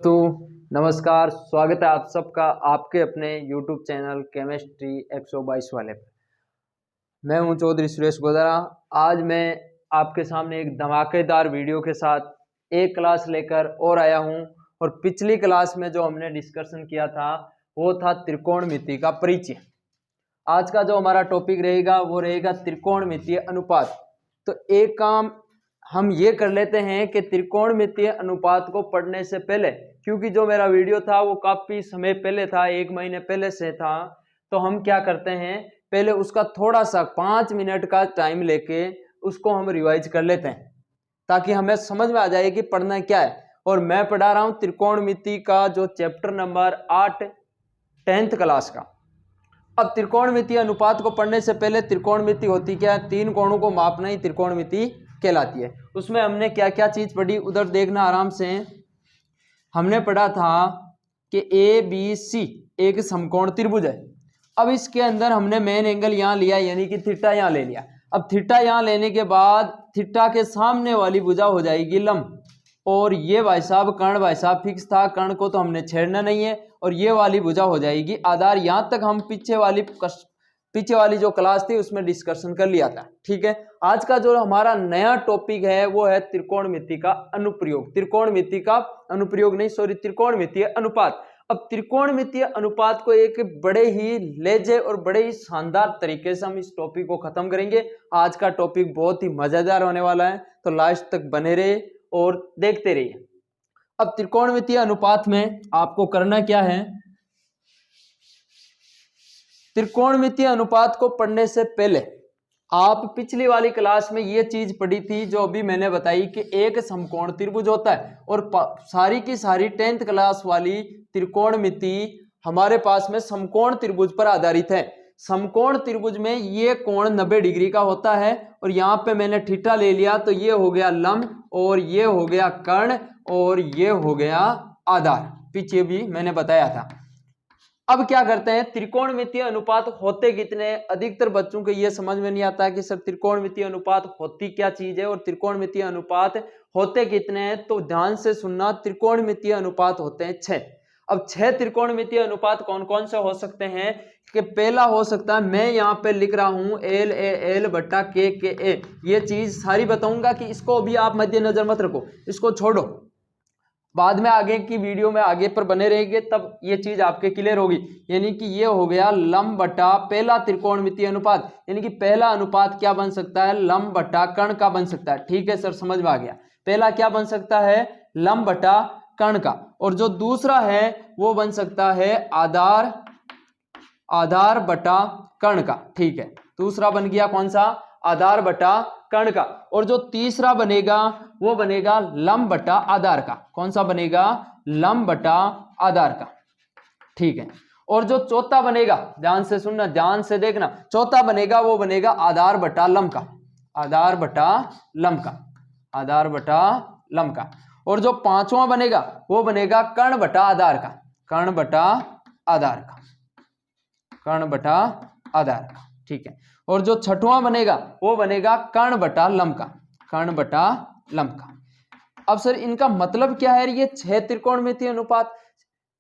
तो नमस्कार, स्वागत है आप सबका आपके अपने YouTube चैनल केमिस्ट्री 122 वाले पे। मैं हूं चौधरी सुरेश गोदारा। आज मैं आपके सामने एक धमाकेदार वीडियो के साथ एक क्लास लेकर और आया हूं। और पिछली क्लास में जो हमने डिस्कशन किया था वो था त्रिकोणमिति का परिचय। आज का जो हमारा टॉपिक रहेगा वो रहेगा त्रिकोणमितीय अनुपात। तो एक काम हम ये कर लेते हैं कि त्रिकोणमितीय अनुपात को पढ़ने से पहले, क्योंकि जो मेरा वीडियो था वो काफी समय पहले था, 1 महीने पहले से था, तो हम क्या करते हैं पहले उसका थोड़ा सा 5 मिनट का टाइम लेके उसको हम रिवाइज कर लेते हैं ताकि हमें समझ में आ जाए कि पढ़ना क्या है। और मैं पढ़ा रहा हूं त्रिकोणमिति का जो चैप्टर नंबर 8 10th क्लास का। अब त्रिकोणमितीय अनुपात को पढ़ने से पहले त्रिकोणमिति होती क्या है, 3 कोणों को मापना ही त्रिकोणमिति कहलाती है। उसमें हमने क्या क्या चीज पढ़ी उधर देखना आराम से। हमने पढ़ा था कि ए बी सी एक समकोण त्रिभुज है। अब इसके अंदर हमने मेन एंगल यहाँ लिया, यानी कि थीटा यहाँ ले लिया। अब थीटा यहाँ लेने के बाद थीटा के सामने वाली भुजा हो जाएगी लंब। और ये भाई साहब कर्ण भाई साहब फिक्स था, कर्ण को तो हमने छेड़ना नहीं है। और ये वाली भुजा हो जाएगी आधार। यहाँ तक हम पीछे वाली जो क्लास थी उसमें डिस्कशन कर लिया था। ठीक है, आज का जो हमारा नया टॉपिक है वो है त्रिकोणमिति का अनुप्रयोग। त्रिकोणमिति का अनुप्रयोग नहीं, सॉरी, त्रिकोणमितीय अनुपात। अब त्रिकोणमितीय अनुपात को एक बड़े ही लेजे और बड़े ही शानदार तरीके से हम इस टॉपिक को खत्म करेंगे। आज का टॉपिक बहुत ही मजेदार होने वाला है, तो लास्ट तक बने रहिए और देखते रहिए। अब त्रिकोणमितीय अनुपात में आपको करना क्या है, त्रिकोणमितीय अनुपात को पढ़ने से पहले आप पिछली वाली क्लास में ये चीज पढ़ी थी जो अभी मैंने बताई कि एक समकोण त्रिभुज होता है। और सारी की सारी 10th क्लास वाली त्रिकोणमिति हमारे पास में समकोण त्रिभुज पर आधारित है। समकोण त्रिभुज में ये कोण 90 डिग्री का होता है। और यहाँ पे मैंने थीटा ले लिया, तो ये हो गया लंब और ये हो गया कर्ण और ये हो गया आधार। पीछे भी मैंने बताया था। अब क्या करते हैं, त्रिकोणमितीय अनुपात होते कितने हैं। अधिकतर बच्चों को यह समझ में नहीं आता कि सर त्रिकोणमितीय अनुपात होती क्या चीज है और त्रिकोणमितीय अनुपात होते कितने हैं। तो ध्यान से सुनना, त्रिकोणमितीय अनुपात होते हैं 6। अब 6 त्रिकोणमितीय अनुपात कौन कौन से हो सकते हैं कि पहला हो सकता है, मैं यहाँ पे लिख रहा हूं एल ए एल बट्टा के ए। ये चीज सारी बताऊंगा कि इसको भी आप मद्देनजर मत रखो, इसको छोड़ो, बाद में आगे की वीडियो में आगे पर बने रहेंगे तब ये चीज आपके क्लियर होगी। यानी कि ये हो गया लंब बटा पहला त्रिकोणमितीय अनुपात। यानी कि पहला अनुपात क्या बन सकता है, लंब बटा कर्ण का बन सकता है। ठीक है सर, समझ में आ गया। पहला क्या बन सकता है, लंब बटा कर्ण का। और जो दूसरा है वो बन सकता है आधार बटा कर्ण का। ठीक है, दूसरा बन गया कौन सा, आधार बटा कर्ण का। और जो तीसरा बनेगा वो बनेगा लंब बटा आधार का। कौन सा बनेगा, लंब बटा आधार का। ठीक है, और जो चौथा बनेगा, ध्यान से सुनना, ध्यान से देखना, चौथा बनेगा वो बनेगा आधार बटा लंब का। आधार बटा लंब का, आधार बटा लंब का। और जो पांचवा बनेगा वो बनेगा कर्ण बटा आधार का। कर्ण बटा आधार का, कर्ण बटा आधार का। ठीक है, और जो छठवां बनेगा वो बनेगा कर्ण बटा लंब का। कर्ण बटा लंब का। अब सर इनका मतलब क्या है, ये 6 त्रिकोणमितीय अनुपात।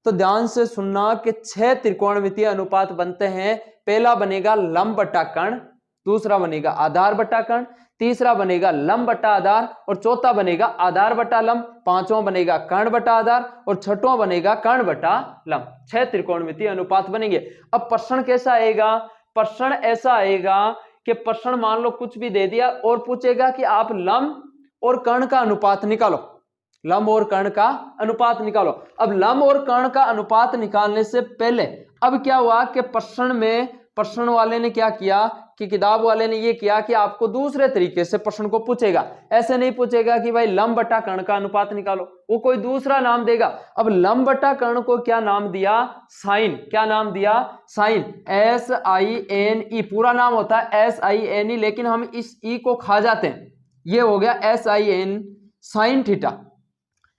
तो ध्यान से सुनना कि 6 त्रिकोणमितीय अनुपात बनते हैं। पहला बनेगा लंब बटा कर्ण, दूसरा बनेगा आधार बटा कर्ण, तीसरा बनेगा लंब बटा आधार, और चौथा बनेगा आधार बटा लंब, पांचवां बनेगा कर्ण बटा आधार, और छठवां बनेगा कर्ण बटा लंब। 6 त्रिकोणमितीय अनुपात बनेंगे। अब प्रश्न कैसा आएगा, प्रश्न ऐसा आएगा कि प्रश्न मान लो कुछ भी दे दिया और पूछेगा कि आप लंब और कर्ण का अनुपात निकालो। लंब और कर्ण का अनुपात निकालो। अब लंब और कर्ण का अनुपात निकालने से पहले अब क्या हुआ कि प्रश्न वाले ने क्या किया कि किताब वाले ने ये किया कि आपको दूसरे तरीके से प्रश्न को पूछेगा। ऐसे नहीं पूछेगा कि भाई लंब बटा कर्ण का अनुपात निकालो, वो कोई दूसरा नाम देगा। अब लंब बटा कर्ण को क्या नाम दिया, साइन। क्या नाम दिया, साइन, SINE। पूरा नाम होता है SINE, लेकिन हम इस ई को खा जाते हैं। ये हो गया SIN, साइन थीटा।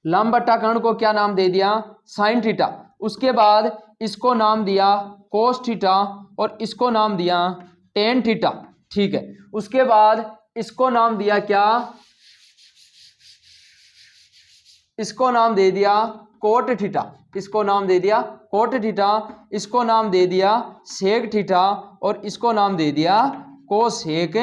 लंब बटा कर्ण को क्या नाम दे दिया, साइन थीटा। उसके बाद इसको नाम दिया कोस थीटा और इसको नाम दिया टेन थीटा। ठीक है, उसके बाद इसको नाम दिया क्या, इसको नाम दे दिया कोट थीटा, इसको नाम दे दिया कोट थीटा, इसको नाम दे दिया सेक थीटा और इसको नाम दे दिया कोसेक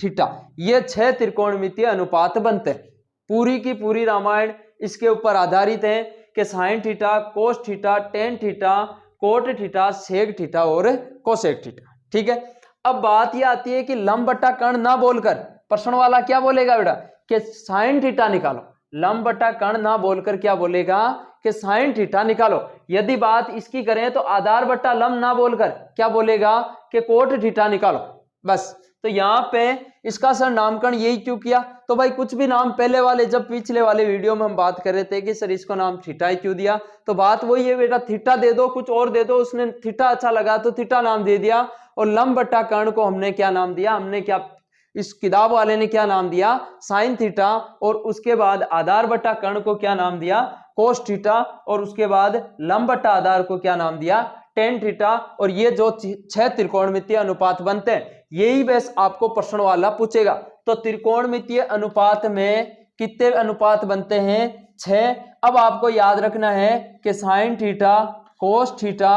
थीटा। ये 6 त्रिकोणमितीय अनुपात बनते हैं। पूरी की पूरी रामायण इसके ऊपर आधारित है कि sine theta, cos theta, tan theta, cot theta, sec theta और कोसेक थीटा। ठीक है, अब बात यह आती है कि लंब बट्टा कर्ण ना बोलकर प्रश्न वाला क्या बोलेगा बेटा कि साइन थीटा निकालो। लंब बट्टा कर्ण ना बोलकर क्या बोलेगा कि साइन थीटा निकालो। यदि बात इसकी करें तो आधार बट्टा लंब ना बोलकर क्या बोलेगा कि कोट थीटा निकालो। बस, तो यहाँ पे इसका सर नामकरण यही क्यों किया? तो भाई कुछ भी नाम पहले वाले, जब पिछले वाले वीडियो में हम बात कर रहे थे कि सर इसको नाम थीटा ही क्यों दिया, तो बात वही है बेटा, थीटा दे दो, कुछ और दे दो। उसने थीटा अच्छा लगा तो थीटा नाम दे दिया। और लंब बट्टा कर्ण को हमने क्या नाम दिया? हमने क्या, इस किताब वाले ने क्या नाम दिया? Sine theta. और उसके बाद आधार बट्टा कर्ण को क्या नाम दिया? Cos theta. और उसके बाद लंब बट्टा आधार को क्या नाम दिया? Tan theta. और ये जो 6 त्रिकोणमितीय अनुपात बनते हैं, यही बस आपको प्रश्न वाला पूछेगा। तो त्रिकोणमितीय अनुपात में कितने अनुपात बनते हैं? 6। अब आपको याद रखना है कि sine theta, cos theta,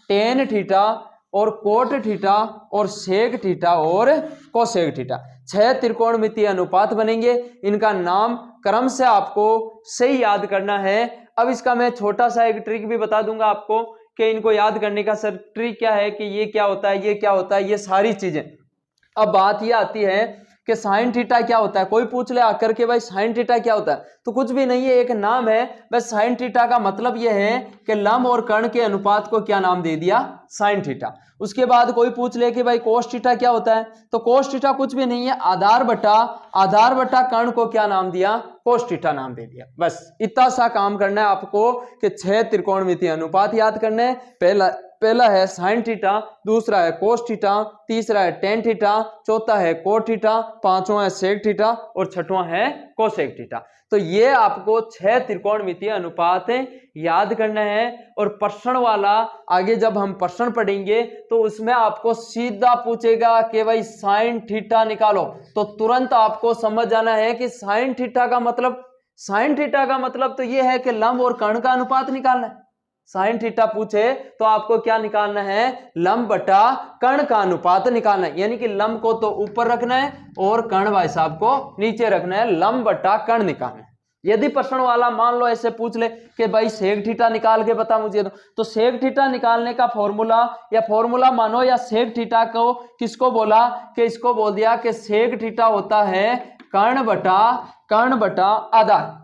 tan theta और कोट थीटा और सेक थीटा और कोसेक थीटा, 6 त्रिकोणमितीय अनुपात बनेंगे। इनका नाम क्रम से आपको सही याद करना है। अब इसका मैं छोटा सा एक ट्रिक भी बता दूंगा आपको कि इनको याद करने का सर ट्रिक क्या है, कि ये क्या होता है, ये क्या होता है, ये सारी चीजें। अब बात ये आती है कि साइन थीटा क्या होता है। कोई पूछ ले आकर के भाई साइन थीटा क्या होता है, तो कुछ भी नहीं है, एक नाम है बस। साइन थीटा का मतलब यह है कि लंब और कर्ण के अनुपात को क्या नाम दे दिया? Sine theta. उसके बाद कोई पूछ ले कि भाई कोस थीटा क्या होता है, तो कोस थीटा कुछ भी नहीं है, आधार बटा कर्ण को क्या नाम दिया? कोस थीटा नाम दे दिया। बस इतना सा काम करना है आपको कि 6 त्रिकोणमितीय अनुपात याद करने हैं। पहला है साइन थीटा, दूसरा है कोस थीटा, तीसरा है टेन थीटा, चौथा है कोट थीटा, पांचवा है सेक थीटा और छठवां है कोसेक थीटा। तो ये आपको 6 त्रिकोणमितीय अनुपात याद करना है। और प्रश्न वाला आगे जब हम प्रश्न पढ़ेंगे तो उसमें आपको सीधा पूछेगा कि भाई साइन थीटा निकालो, तो तुरंत आपको समझ जाना है कि साइन थीटा का मतलब तो ये है कि लंब और कर्ण का अनुपात निकालना है। साइन थीटा पूछे तो आपको क्या निकालना है? लंब बटा कर्ण का अनुपात निकालना है। यानी कि लंब को तो ऊपर रखना है और कर्ण भाई साहब को नीचे रखना है, लंब बटा कर्ण निकालना है। यदि प्रश्न वाला मान लो ऐसे पूछ ले कि भाई सेक थीटा निकाल के बता मुझे, तो सेक थीटा निकालने का फॉर्मूला मानो, या सेक थीटा को किसको बोला कि इसको बोल दिया कि सेक थीटा होता है कर्ण बटा आधार।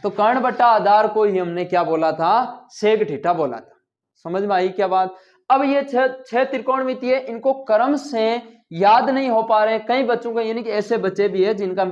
तो कर्ण बटा आधार को ही हमने क्या बोला था? सेक थीटा बोला था। समझ में आई क्या बात? अब ये 6 त्रिकोणमितीय, इनको क्रम से याद नहीं हो पा रहे कई बच्चों का, यानी कि ऐसे बच्चे भी है जिनका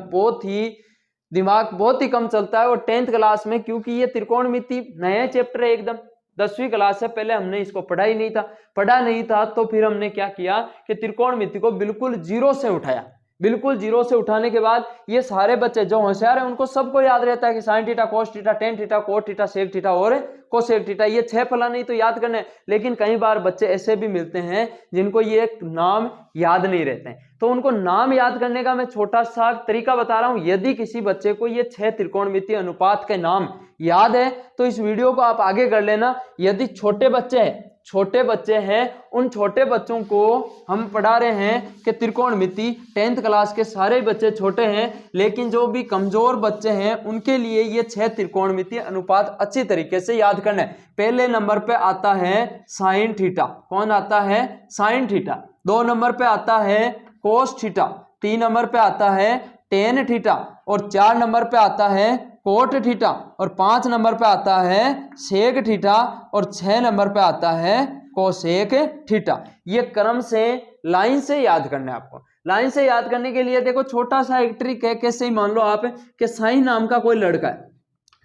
दिमाग बहुत ही कम चलता है। और 10th क्लास में, क्योंकि ये त्रिकोणमिति नया चैप्टर है एकदम, 10वीं क्लास से पहले हमने इसको पढ़ा नहीं था, तो फिर हमने क्या किया कि त्रिकोणमिति को बिल्कुल जीरो से उठाया। बिल्कुल जीरो से उठाने के बाद ये सारे बच्चे जो होशियार हैं उनको सबको याद रहता है कि sine theta, cos theta, tan theta, cot theta, sec theta और कोसेक थीटा, ये 6 फला नहीं तो याद करने। लेकिन कई बार बच्चे ऐसे भी मिलते हैं जिनको ये नाम याद नहीं रहते हैं, तो उनको नाम याद करने का मैं छोटा सा तरीका बता रहा हूं। यदि किसी बच्चे को ये 6 त्रिकोणमितीय अनुपात के नाम याद है तो इस वीडियो को आप आगे कर लेना। यदि छोटे बच्चे हैं उन छोटे बच्चों को हम पढ़ा रहे हैं कि त्रिकोणमिति, 10th क्लास के सारे बच्चे छोटे हैं, लेकिन जो भी कमजोर बच्चे हैं उनके लिए ये 6 त्रिकोणमिति अनुपात अच्छी तरीके से याद करना है। पहले नंबर पे आता है साइन थीटा। कौन आता है? Sine theta. 2 नंबर पे आता है कोस थीटा, 3 नंबर पे आता है टेन थीटा और 4 नंबर पे आता है कोट थीटा और 5 नंबर पे आता है सेक थीटा और 6 नंबर पे आता है कोसेक थीटा। ये क्रम से लाइन से याद करना है आपको। लाइन से याद करने के लिए देखो छोटा सा एक ट्रिक है। कैसे ही मान लो आप कि साई नाम का कोई लड़का है,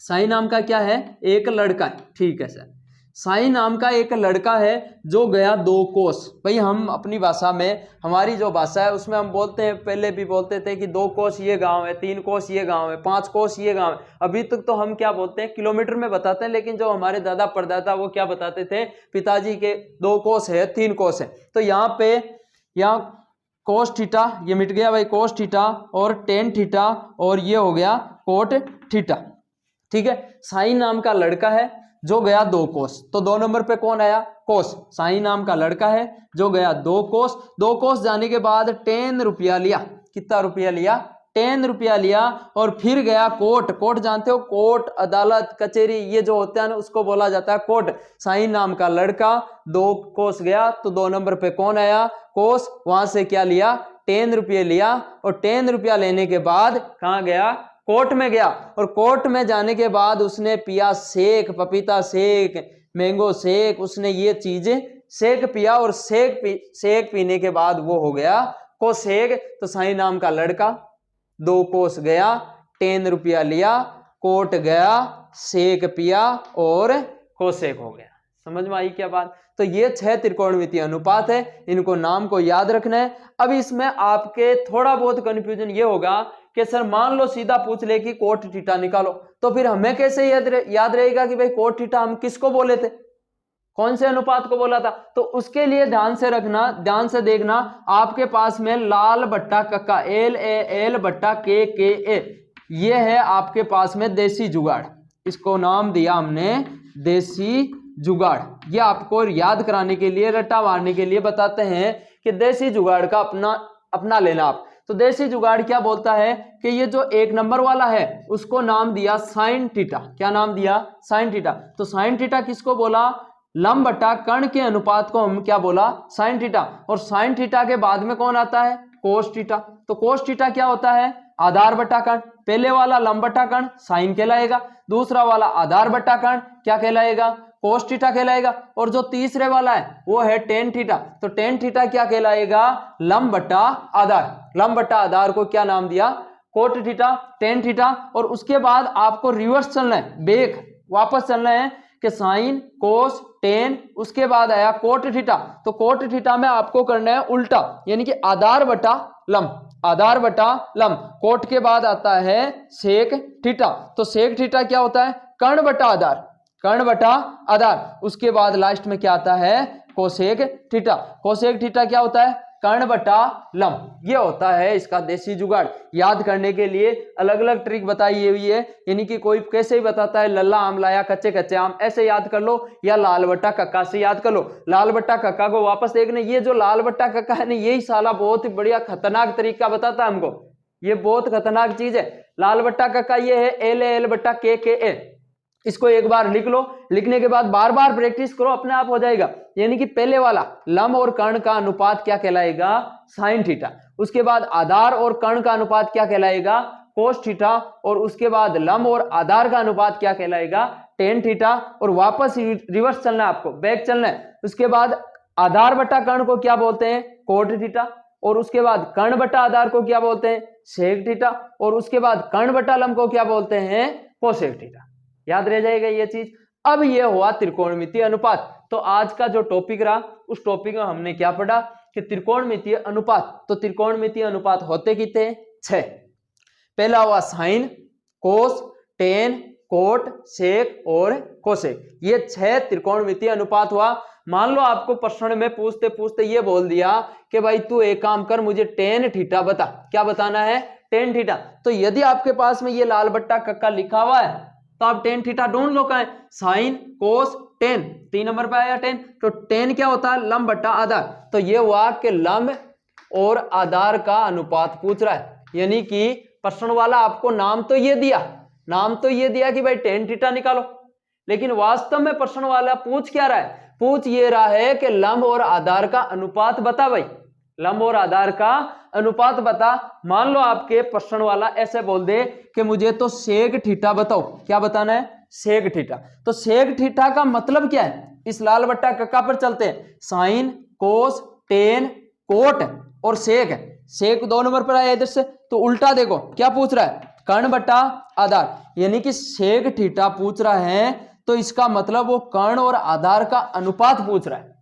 साई नाम का क्या है? एक लड़का है, ठीक है सर। साई नाम का एक लड़का है जो गया 2 कोस। भाई हम अपनी भाषा में, हमारी जो भाषा है उसमें हम बोलते हैं, पहले भी बोलते थे कि 2 कोस ये गांव है, 3 कोस ये गांव है, 5 कोस ये गांव है। अभी तक तो हम क्या बोलते हैं? किलोमीटर में बताते हैं। लेकिन जो हमारे दादा परदादा वो क्या बताते थे? पिताजी के 2 कोस है, 3 कोस है। तो यहाँ कोस थीटा, ये मिट गया भाई, कोस थीटा और टेन थीटा और ये हो गया कोट थीटा, ठीक है। साइन नाम का लड़का है जो गया 2 कोस, तो 2 नंबर पे कौन आया? कोस। साइन नाम का लड़का है जो गया 2 कोस, 2 कोस जाने के बाद 10 रुपया लिया। कितना रुपया लिया? 10 रुपया लिया। और फिर गया कोर्ट। कोर्ट जानते हो, कोर्ट, अदालत, कचहरी, ये जो होता है ना उसको बोला जाता है कोर्ट। साइन नाम का लड़का 2 कोस गया, तो 2 नंबर पे कौन आया? कोस। वहां से क्या लिया? 10 रुपये लिया। और 10 रुपया लेने के बाद कहाँ गया? कोर्ट में गया। और कोर्ट में जाने के बाद उसने पिया शेक, पपीता शेक, मैंगो शेक, उसने ये चीजें शेक पिया। और शेक पीने के बाद वो हो गया कोसेक। तो साइन नाम का लड़का 2 कोस गया, 10 रुपया लिया, कोर्ट गया, शेक पिया और कोसेक हो गया। समझ में आई क्या बात? तो ये 6 त्रिकोणमितीय अनुपात है, इनको नाम को याद रखना है। अब इसमें आपके थोड़ा बहुत कंफ्यूजन ये होगा कि सर मान लो सीधा पूछ ले कि कोट थीटा निकालो, तो फिर हमें कैसे याद रहेगा कि भाई कोट थीटा हम किसको बोले थे, कौन से अनुपात को बोला था? तो उसके लिए ध्यान से रखना, ध्यान से देखना, आपके पास में लाल बट्टा कक्का, LAL बट्टा KKA, ये है आपके पास में देसी जुगाड़। इसको नाम दिया हमने देसी जुगाड़। ये आपको याद कराने के लिए, रट्टा मारने के लिए बताते हैं कि देसी जुगाड़ का अपना लेना आप। तो देसी जुगाड़ क्या बोलता है कि ये जो 1 नंबर वाला है उसको नाम दिया साइन थीटा। क्या नाम दिया? Sine theta. तो साइन थीटा किसको बोला? लंब बटा कर्ण के अनुपात को हम क्या बोला? Sine theta. और साइन थीटा के बाद में कौन आता है? Cos theta. तो कोस थीटा क्या होता है? आधार बटा कर्ण। पहले वाला लंब बटा कर्ण साइन कहलाएगा, दूसरा वाला आधार बटा कर्ण क्या कहलाएगा? कोस थीटा कहलाएगा। और जो तीसरे वाला है वो है टेन थीटा। तो टेन थीटा क्या कहलाएगा? लंब बटा आधार। लंब बटा आधार को क्या नाम दिया? Cot theta, tan theta. और उसके बाद आपको रिवर्स चलना है, बैक वापस चलना है कि साइन, कोस, टेन, उसके बाद आया कोट थीटा। तो कोट थीटा में आपको करना है उल्टा, यानी कि आधार बटा लंब, आधार बटा लंब। कोट के बाद आता है सेक थीटा। तो सेक थीटा क्या होता है? कर्ण बटा आधार, कर्ण बटा आधार। उसके बाद लास्ट में क्या आता है? Cosec theta. कोसेक थीटा क्या होता है? कर्ण बटा लंब। ये होता है इसका देसी जुगाड़। याद करने के लिए अलग अलग ट्रिक बताई हुई है, यानी कि कोई कैसे ही बताता है लल्ला आम लाया कच्चे कच्चे आम, ऐसे याद कर लो, या लाल बट्टा कक्का से याद कर लो। लाल बट्टा कक्का को वापस देखने, ये जो लाल बट्टा कक्का है ना, यही साला बहुत ही बढ़िया खतरनाक तरीका बताता है हमको। ये बहुत खतरनाक चीज है। लाल बट्टा कक्का ये है LAL बट्टा KKA। इसको एक बार लिख लो, लिखने के बाद बार बार प्रैक्टिस करो, अपने आप हो जाएगा। यानी कि पहले वाला लंब और कर्ण का अनुपात क्या कहलाएगा? Sine theta. उसके बाद आधार और कर्ण का अनुपात क्या कहलाएगा? Cos theta. और उसके बाद लंब और आधार का अनुपात क्या कहलाएगा? Tan theta. और वापस रिवर्स चलना है आपको, बैक चलना है। उसके बाद आधार बटा कर्ण को क्या बोलते हैं? Cot theta. और उसके बाद कर्ण बटा आधार को क्या बोलते हैं? Sec theta. और उसके बाद कर्ण बटा लंब को क्या बोलते हैं? Cosec theta. याद रह जाएगा ये चीज। अब ये हुआ त्रिकोणमितीय अनुपात। तो आज का जो टॉपिक रहा, उस टॉपिक में हमने क्या पढ़ा कि त्रिकोणमितीय अनुपात। तो त्रिकोणमितीय अनुपात होते कितने? 6। पहला हुआ साइन, कोस, टेन, कोट, सेक और कोसेक। ये 6 त्रिकोणमितीय अनुपात हुआ। मान लो आपको प्रश्न में पूछते पूछते ये बोल दिया कि भाई तू एक काम कर, मुझे टेन थीटा बता। क्या बताना है? Tan theta. तो यदि आपके पास में ये लाल बट्टा कक्का लिखा हुआ है तो आप टेन थीटा ढूंढ लो। कहां है? साइन, कोस, टेन। 3 नंबर पे आया टेन। तो टेन क्या होता है? लंब बट्टा आधार। तो ये हुआ कि लंब और आधार का अनुपात पूछ रहा है, यानी कि प्रश्न वाला आपको नाम तो ये दिया, नाम तो ये दिया कि भाई टेन थीटा निकालो, लेकिन वास्तव में प्रश्न वाला पूछ क्या रहा है? पूछ ये रहा है कि लंब और आधार का अनुपात बता भाई, लंब और आधार का अनुपात बता। मान लो आपके प्रश्न वाला ऐसे बोल दे कि मुझे तो सेक थीटा बताओ। क्या बताना है? Sec theta. तो सेक थीटा का मतलब क्या है? इस लाल बट्टा कक्का पर चलते हैं। साइन, कोस, टेन, कोट और सेक। सेक 2 नंबर पर आया इधर से, तो उल्टा देखो क्या पूछ रहा है? कर्ण बट्टा आधार, यानी कि सेक थीटा पूछ रहा है। तो इसका मतलब वो कर्ण और आधार का अनुपात पूछ रहा है,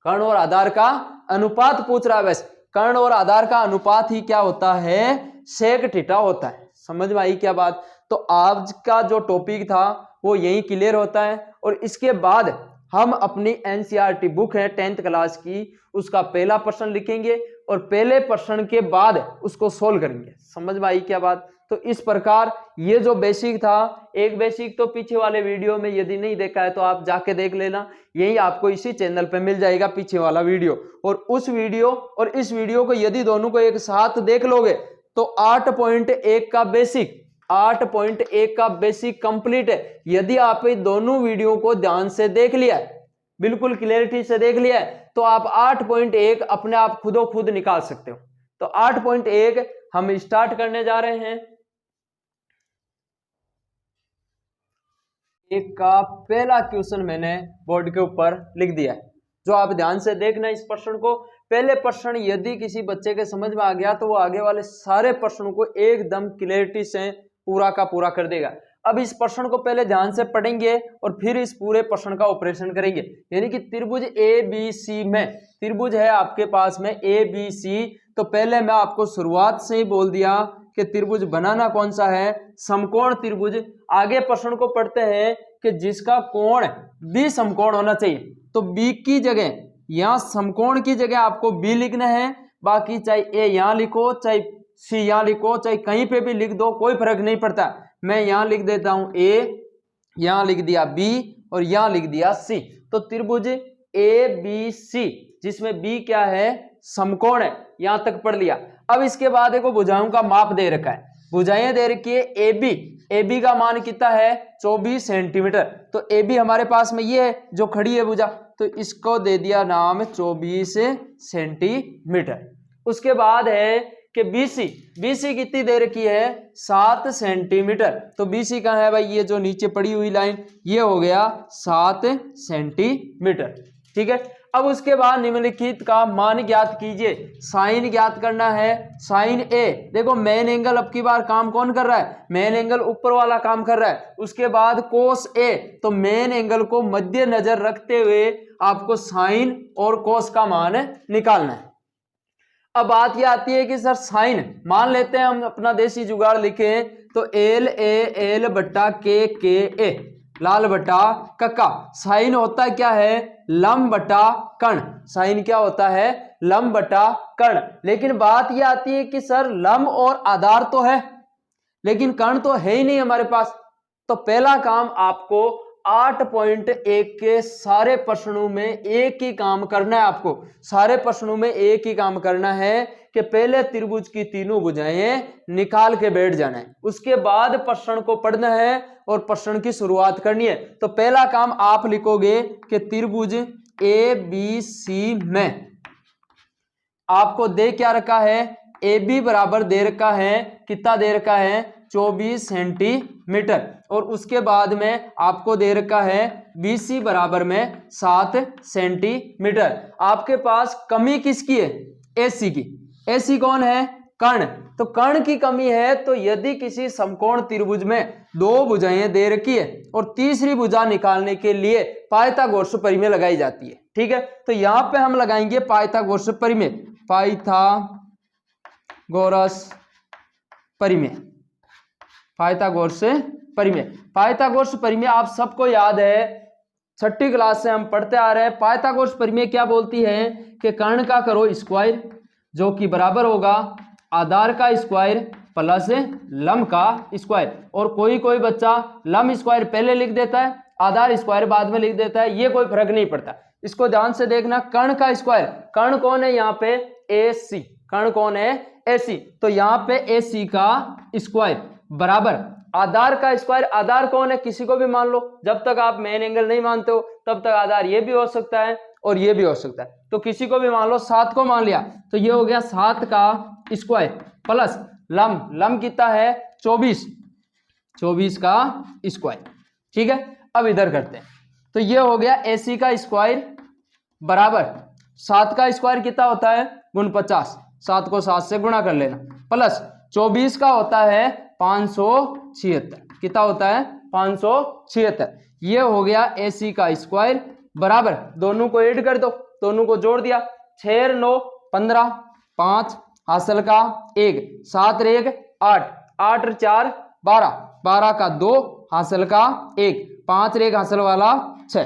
कर्ण और आधार का अनुपात पूछ रहा है। वैसे कर्ण और आधार का अनुपात ही क्या होता है? सेक थीटा होता है। समझ में आई क्या बात? तो आज का जो टॉपिक था वो यही क्लियर होता है। और इसके बाद हम अपनी NCERT बुक है 10th क्लास की, उसका पहला प्रश्न लिखेंगे। और पहले प्रश्न के बाद उसको सोल्व करेंगे। समझ में आई क्या बात? तो इस प्रकार ये जो बेसिक था, एक बेसिक तो पीछे वाले वीडियो में यदि नहीं देखा है तो आप जाके देख लेना, यही आपको इसी चैनल पे मिल जाएगा पीछे वाला वीडियो। और उस वीडियो और इस वीडियो को यदि दोनों को एक साथ देख लोगे तो 8.1 का बेसिक 8.1 का बेसिक कंप्लीट है। यदि आप इन दोनों वीडियो को ध्यान से देख लिया है, बिल्कुल क्लियरिटी से देख लिया है, तो आप 8.1 अपने आप खुदो खुद निकाल सकते हो। तो 8.1 हम स्टार्ट करने जा रहे हैं। एक का पहला क्वेश्चन मैंने बोर्ड के ऊपर लिख दिया है, जो आप ध्यान से देखना इस प्रश्न को। पहले प्रश्न यदि किसी बच्चे के समझ में आ गया तो वो आगे वाले सारे प्रश्नों को एकदम क्लियरिटी से पूरा का पूरा कर देगा। अब इस प्रश्न को पहले ध्यान से पढ़ेंगे और फिर इस पूरे प्रश्न का ऑपरेशन करेंगे। यानी कि त्रिभुज ABC में, त्रिभुज है आपके पास में ABC, तो पहले मैं आपको शुरुआत से ही बोल दिया कि त्रिभुज बनाना कौन सा है, समकोण त्रिभुज। आगे प्रश्न को पढ़ते हैं कि जिसका कोण B समकोण होना चाहिए, तो B की जगह यहाँ समकोण की जगह आपको B लिखना है, बाकी चाहे A यहाँ लिखो, चाहे C यहाँ लिखो, चाहे कहीं पे भी लिख दो, कोई फर्क नहीं पड़ता। मैं यहाँ लिख देता हूं A, यहाँ लिख दिया B और यहाँ लिख दिया C। तो त्रिभुज ABC जिसमें B क्या है, समकोण है, यहां तक पढ़ लिया। अब इसके बाद देखो भुजाओं का माप दे रखा है, भुजाएं दे रखी है AB का मान कितना है 24 सेंटीमीटर। तो AB हमारे पास में ये है जो खड़ी है भुजा, तो इसको दे दिया नाम 24 सेंटीमीटर। उसके बाद है कि BC कितनी दे रखी है 7 सेंटीमीटर। तो BC कहाँ है भाई, ये जो नीचे पड़ी हुई लाइन, ये हो गया 7 सेंटीमीटर। ठीक है। अब उसके बाद निम्नलिखित का मान ज्ञात कीजिए। साइन ज्ञात करना है, साइन A। देखो मेन एंगल अब की बार काम कौन कर रहा है, मेन एंगल ऊपर वाला काम कर रहा है। उसके बाद कोस A, तो मेन एंगल को मध्य नजर रखते हुए आपको साइन और कोस का मान निकालना है। अब बात यह आती है कि सर साइन मान लेते हैं हम अपना देसी जुगाड़ लिखें तो LA बट्टा KA, लाल बटा कक्का। साइन होता क्या है, लंब बटा कर्ण। साइन क्या होता है, लंब बटा कर्ण। लेकिन बात यह आती है कि सर लंब और आधार तो है लेकिन कर्ण तो है ही नहीं हमारे पास। तो पहला काम आपको 8.1 के सारे प्रश्नों में एक ही काम करना है। आपको सारे प्रश्नों में एक ही काम करना है कि पहले त्रिभुज की तीनों भुजाएं निकाल के बैठ जाना है, उसके बाद प्रश्न को पढ़ना है और प्रश्न की शुरुआत करनी है। तो पहला काम आप लिखोगे कि त्रिभुज ABC में आपको दे क्या रखा है, AB बराबर दे रखा है, कितना दे रखा है 24 सेंटीमीटर। और उसके बाद में आपको दे रखा है BC बराबर में 7 सेंटीमीटर। आपके पास कमी किसकी है, AC की। AC कौन है, कर्ण। तो कर्ण की कमी है, तो यदि किसी समकोण त्रिभुज में दो भुजाएं दे रखी है और तीसरी भुजा निकालने के लिए पाइथागोरस प्रमेय लगाई जाती है। ठीक है। तो यहां पे हम लगाएंगे पाइथागोरस प्रमेय, पाइथागोरस प्रमेय, पाइथागोरस प्रमेय। पाइथागोरस प्रमेय आप सबको याद है, 6ठी क्लास से हम पढ़ते आ रहे हैं। पाइथागोरस प्रमेय क्या बोलती है कि कर्ण का करो स्क्वायर, जो कि बराबर होगा आधार का स्क्वायर प्लस लंब का स्क्वायर। और कोई कोई बच्चा लंब स्क्वायर पहले लिख देता है, आधार स्क्वायर बाद में लिख देता है, ये कोई फर्क नहीं पड़ता। इसको ध्यान से देखना, कर्ण का स्क्वायर, कर्ण कौन है यहाँ पे AC, कर्ण कौन है AC। तो यहाँ पे AC का स्क्वायर बराबर आधार का स्क्वायर। आधार कौन है, किसी को भी मान लो, जब तक आप मेन एंगल नहीं मानते हो तब तक आधार ये भी हो सकता है और ये भी हो सकता है। तो किसी को भी मान लो, 7 को मान लिया तो ये हो गया 7 का स्क्वायर प्लस लंब, लंब कितना है 24, 24 का स्क्वायर। ठीक है। अब इधर करते हैं, तो ये हो गया AC का स्क्वायर बराबर 7 का स्क्वायर कितना होता है गुण 50, 7 को 7 से गुणा कर लेना, प्लस 24 का होता है 576, कितना होता है 576। ये हो गया AC का स्क्वायर बराबर, दोनों को ऐड कर दो, दोनों को जोड़ दिया, 6 9 15, 5 हासिल का 1, 7 1 8, 8 4 12, 12 का 2 हासिल का 1, 5 1 हासिल वाला 6,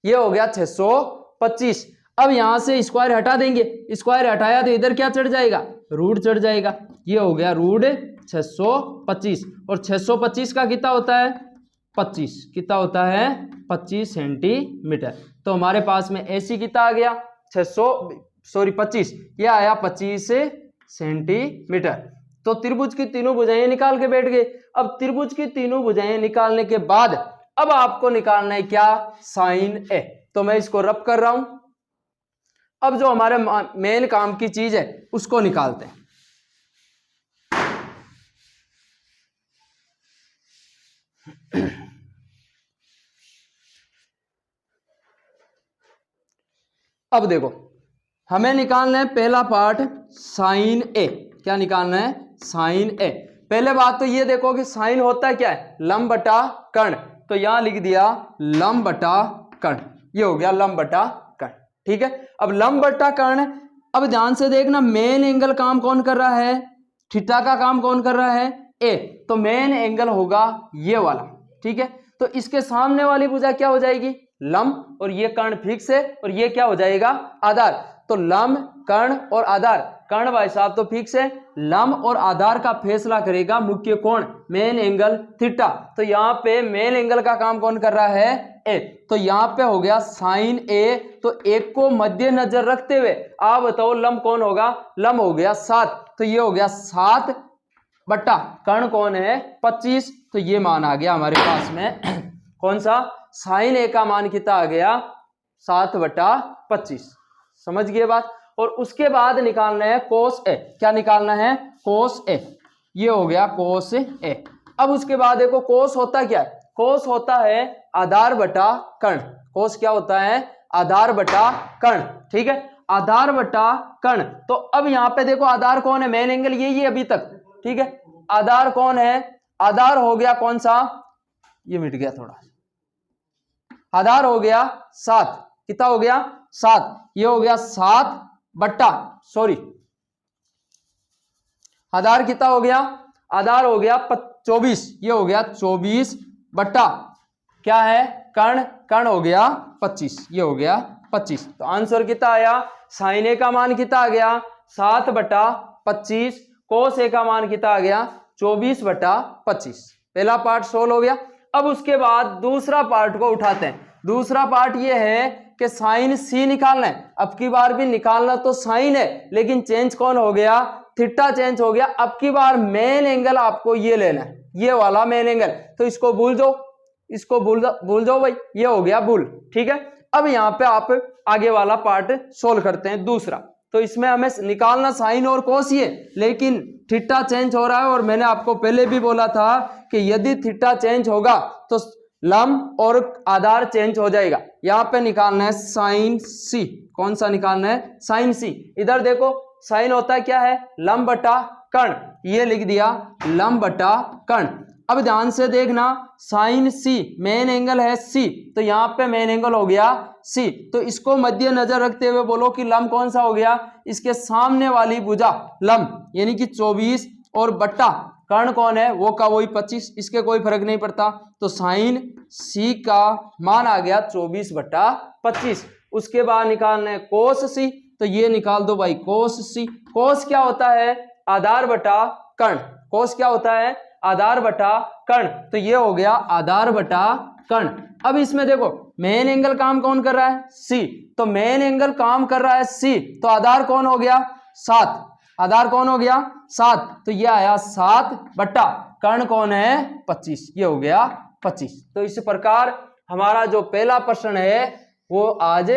ये हो गया 625। अब यहां से स्क्वायर हटा देंगे, स्क्वायर हटाया तो इधर क्या चढ़ जाएगा, रूट चढ़ जाएगा। ये हो गया रूट 625 और 625 का कितना होता है 25, कितना होता है 25 सेंटीमीटर। तो हमारे पास में AC कितना आ गया 25, ये आया 25 सेंटीमीटर। तो त्रिभुज की तीनों भुजाएं निकाल के बैठ गए। अब त्रिभुज की तीनों भुजाएं निकालने के बाद अब आपको निकालना है क्या, साइन ए। तो मैं इसको रब कर रहा हूं। अब जो हमारे मेन काम की चीज है उसको निकालते हैं। अब देखो हमें निकालना है पहला पार्ट साइन ए। क्या निकालना है, साइन ए। पहले बात तो ये देखो कि साइन होता है क्या है, लंब बटा कर्ण। तो यहां लिख दिया लंब बटा कर्ण, ये हो गया लंब बटा कर्ण। ठीक है, अब लंब बटा कर्ण। अब ध्यान से देखना, मेन एंगल काम कौन कर रहा है, थीटा का काम कौन कर रहा है, ए। तो मेन एंगल होगा ये वाला। ठीक है, तो इसके सामने वाली भुजा क्या हो जाएगी, लंब, और ये कर्ण फिक्स है, और ये क्या हो जाएगा, आधार। तो लंब, कर्ण और आधार। कर्ण भाई साहब तो फिक्स है, लंब और आधार का फैसला करेगा मुख्य कोण, मेन एंगल थीटा। तो यहाँ पे मेन एंगल का काम कौन कर रहा है, ए। तो यहाँ पे हो गया साइन ए। तो एक को मद्देनजर रखते हुए आप बताओ लंब कौन होगा, लंब हो गया 7। तो ये हो गया 7 बट्टा कर्ण कौन है 25। तो ये मान आ गया हमारे पास में कौन सा, साइन ए का मान कितना आ गया 7/25। समझ गए बात। और उसके बाद निकालना है कोस ए। क्या निकालना है, कोस ए। ये हो गया कोस ए। अब उसके बाद देखो कोस होता क्या है, कोस होता है आधार बटा कर्ण। कोस क्या होता है, आधार बटा कर्ण। ठीक है, आधार बटा कर्ण। तो अब यहाँ पे देखो आधार कौन है, मेन एंगल यही है अभी तक। ठीक है, आधार कौन है, आधार हो गया कौन सा, ये मिट गया थोड़ा, आधार हो गया 7। कितना हो गया 7। ये हो गया 7 बट्टा आधार कितना हो गया, आधार हो गया 24। ये हो गया 24 बट्टा क्या है कर्ण, कर्ण हो गया 25। ये हो गया 25। तो आंसर कितना आया, साइन ए का मान कितना आ गया 7/25, कोस ए का मान कितना आ गया 24/25। पहला पार्ट सोल्व हो गया। अब उसके बाद दूसरा पार्ट को उठाते हैं। दूसरा पार्ट ये है कि साइन सी निकालना है। अब की बार भी निकालना तो साइन है, लेकिन चेंज कौन हो गया, थीटा चेंज हो गया। अब की बार मेन एंगल आपको ये लेना है, ये वाला मेन एंगल। तो इसको भूल जाओ, इसको भूल जाओ भाई, ये हो गया भूल। ठीक है, अब यहाँ पे आप आगे वाला पार्ट सोल्व करते हैं दूसरा। तो इसमें हमें निकालना साइन और कोस ही है, लेकिन थीटा चेंज हो रहा है। और मैंने आपको पहले भी बोला था कि यदि थीटा चेंज होगा तो लंब और आधार चेंज हो जाएगा। यहाँ पे निकालना है साइन सी। कौन सा निकालना है, साइन सी। इधर देखो साइन होता है क्या है, लंब बटा कर्ण। ये लिख दिया लंब बटा कर्ण। अब ध्यान से देखना, साइन सी मेन एंगल है सी, तो यहाँ पे मेन एंगल हो गया सी। तो इसको मद्देनजर रखते हुए बोलो कि लंब कौन सा हो गया, इसके सामने वाली भुजा लंब यानी कि 24, और बट्टा कर्ण कौन है, वो का वही 25। इसके कोई फर्क नहीं पड़ता। तो साइन सी का मान आ गया 24/25। उसके बाद निकालना है कोस सी। तो ये निकाल दो भाई कोस सी। कोस क्या होता है, आधार बटा कर्ण। कोस क्या होता है, आधार बटा कर्ण। तो ये हो गया आधार बटा कर्ण। अब इसमें देखो मेन एंगल काम कौन कर रहा है, सी। तो मेन एंगल काम कर रहा है सी, तो आधार कौन हो गया 7। आधार कौन हो गया 7। तो ये आया 7 बट्टा कर्ण कौन है 25। ये हो गया 25। तो इस प्रकार हमारा जो पहला प्रश्न है वो आज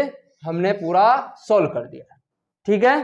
हमने पूरा सोल्व कर दिया। ठीक है।